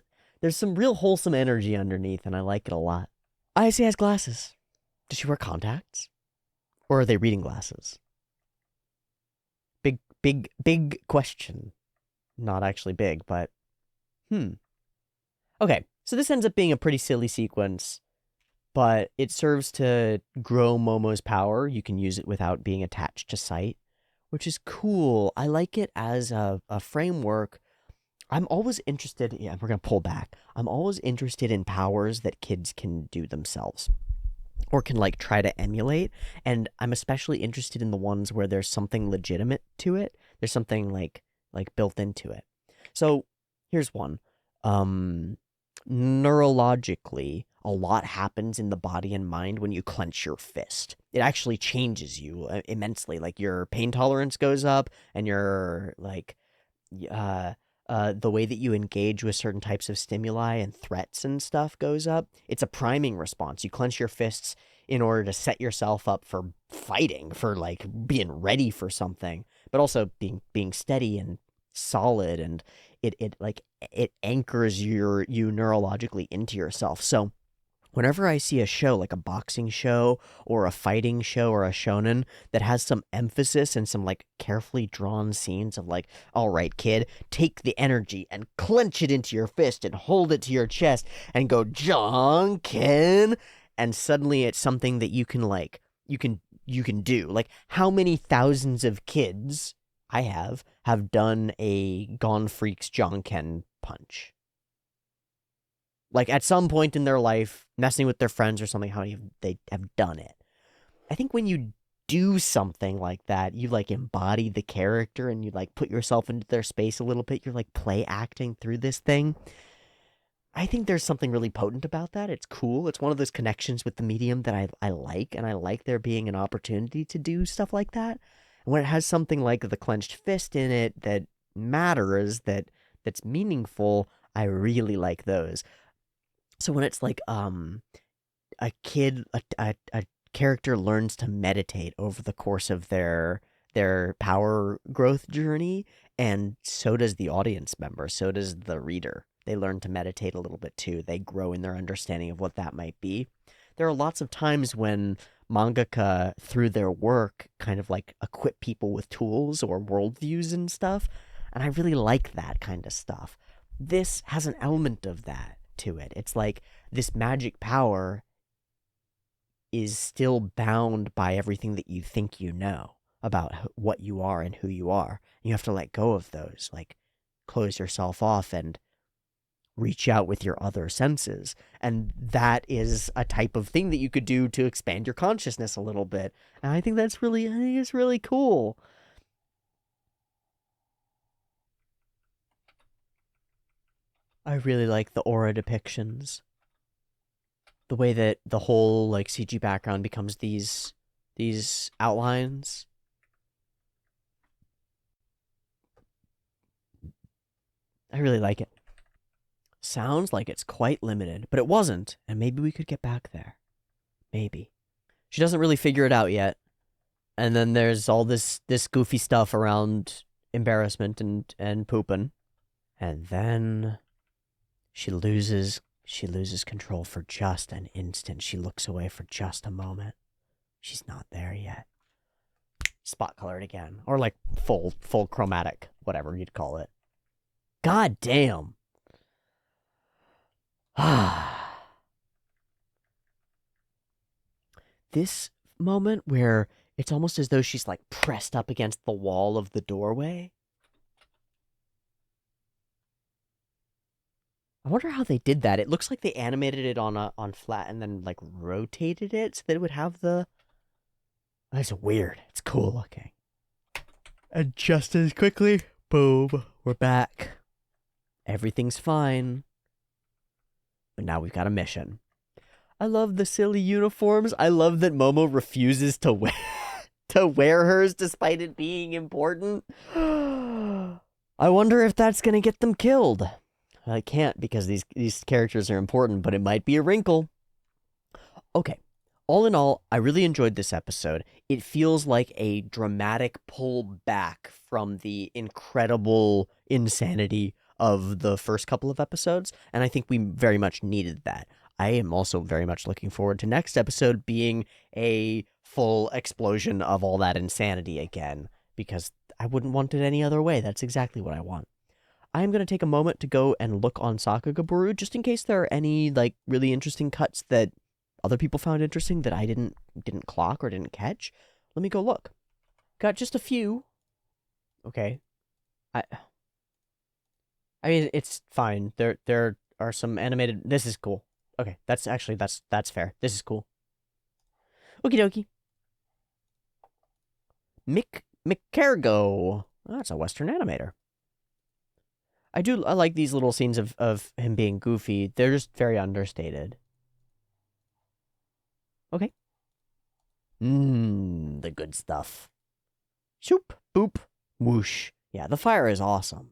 some real wholesome energy underneath, and I like it a lot. Icy has glasses. Does she wear contacts? Or are they reading glasses? Big question. Not actually big, but Okay, so this ends up being a pretty silly sequence, but it serves to grow Momo's power. You can use it without being attached to sight, which is cool. I like it as a framework. I'm always interested, yeah, we're going to pull back. I'm always interested in powers that kids can do themselves or can like try to emulate. And I'm especially interested in the ones where there's something legitimate to it. There's something like built into it. So here's one. Neurologically, a lot happens in the body and mind when you clench your fist. It actually changes you immensely. Like your pain tolerance goes up, and your the way that you engage with certain types of stimuli and threats and stuff goes up. It's a priming response. You clench your fists in order to set yourself up for fighting, for like being ready for something, but also being steady and solid, and it anchors you neurologically into yourself. So whenever I see a show like a boxing show or a fighting show or a shonen that has some emphasis and some like carefully drawn scenes of like, all right, kid, take the energy and clench it into your fist and hold it to your chest and go Jonkin, and suddenly it's something that you can do. Like, how many thousands of kids I have done a Gon Freaks Jonken punch? Like, at some point in their life, messing with their friends or something, how many they have done it? I think when you do something like that, you, like, embody the character and you, like, put yourself into their space a little bit. You're, like, play acting through this thing. I think there's something really potent about that. It's cool. It's one of those connections with the medium that I like, and I like there being an opportunity to do stuff like that. And when it has something like the clenched fist in it that matters, that's meaningful, I really like those. So when it's like a kid, a character learns to meditate over the course of their power growth journey, and so does the audience member, so does the reader. They learn to meditate a little bit too. They grow in their understanding of what that might be. There are lots of times when mangaka, through their work, kind of like equip people with tools or worldviews and stuff, and I really like that kind of stuff. This has an element of that to it. It's like this magic power is still bound by everything that you think you know about what you are and who you are. You have to let go of those, like close yourself off and reach out with your other senses. And that is a type of thing that you could do to expand your consciousness a little bit. And I think it's really cool. I really like the aura depictions. The way that the whole like CG background becomes these outlines. I really like it. Sounds like it's quite limited, but it wasn't, and maybe we could get back there. Maybe. She doesn't really figure it out yet. And then there's all this goofy stuff around embarrassment and pooping. And then she loses control for just an instant. She looks away for just a moment. She's not there yet. Spot colored again. Or like full chromatic, whatever you'd call it. God damn. This moment where it's almost as though she's like pressed up against the wall of the doorway. I wonder how they did that. It looks like they animated it on flat and then like rotated it so that it would have the... That's weird. It's cool looking. And just as quickly, boom, we're back. Everything's fine. But now we've got a mission. I love the silly uniforms. I love that Momo refuses to wear hers despite it being important. I wonder if that's gonna get them killed. I can't because these characters are important, but it might be a wrinkle. Okay. All in all, I really enjoyed this episode. It feels like a dramatic pull back from the incredible insanity of the first couple of episodes, and I think we very much needed that. I am also very much looking forward to next episode being a full explosion of all that insanity again, because I wouldn't want it any other way. That's exactly what I want. I'm going to take a moment to go and look on Sakagaburu, just in case there are any like really interesting cuts that other people found interesting that I didn't clock or didn't catch. Let me go look. Got just a few. Okay. I mean, it's fine. There are some animated... This is cool. Okay, that's fair. This is cool. Okie dokie. Mick McCargo. Oh, that's a Western animator. I like these little scenes of him being goofy. They're just very understated. Okay. The good stuff. Shoop, boop, whoosh. Yeah, the fire is awesome.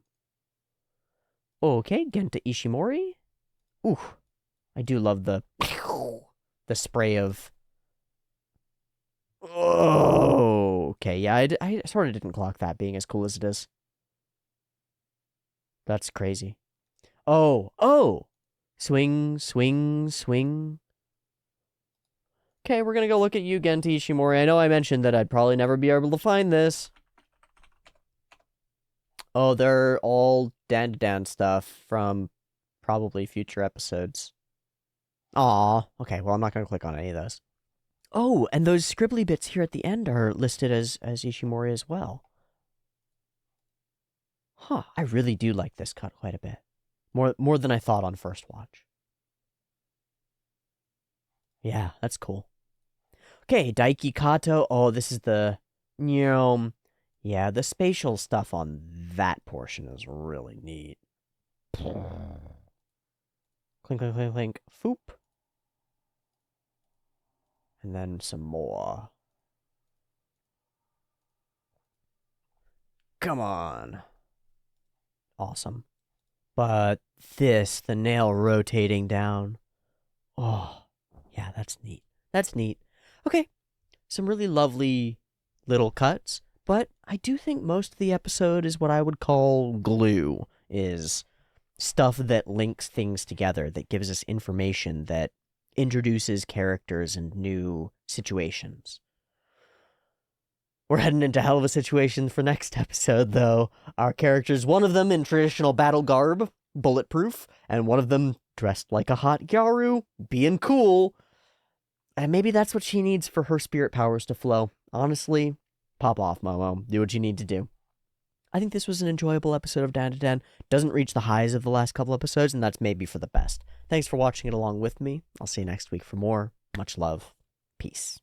Okay, Genta Ishimori. Ooh, I do love the spray of... Oh, okay, yeah, I sort of didn't clock that being as cool as it is. That's crazy. Oh! Swing, swing, swing. Okay, we're gonna go look at you, Genta Ishimori. I know I mentioned that I'd probably never be able to find this. Oh, they're all Dandadan stuff from probably future episodes. Aw, okay, well, I'm not gonna click on any of those. Oh, and those scribbly bits here at the end are listed as Ishimori as well. Huh, I really do like this cut quite a bit. More than I thought on first watch. Yeah, that's cool. Okay, Daiki Kato. Oh, this is the... Yeah, the spatial stuff on that portion is really neat. Clink, clink, clink, clink. Foop. And then some more. Come on. Awesome. But this, the nail rotating down. Oh, yeah, that's neat. That's neat. Okay, some really lovely little cuts, but I do think most of the episode is what I would call glue, is stuff that links things together, that gives us information, that introduces characters and new situations. We're heading into hell of a situation for next episode, though. Our characters, one of them in traditional battle garb, bulletproof, and one of them dressed like a hot gyaru, being cool. And maybe that's what she needs for her spirit powers to flow. Honestly, pop off, Momo. Do what you need to do. I think this was an enjoyable episode of Dandadan. Doesn't reach the highs of the last couple episodes, and that's maybe for the best. Thanks for watching it along with me. I'll see you next week for more. Much love. Peace.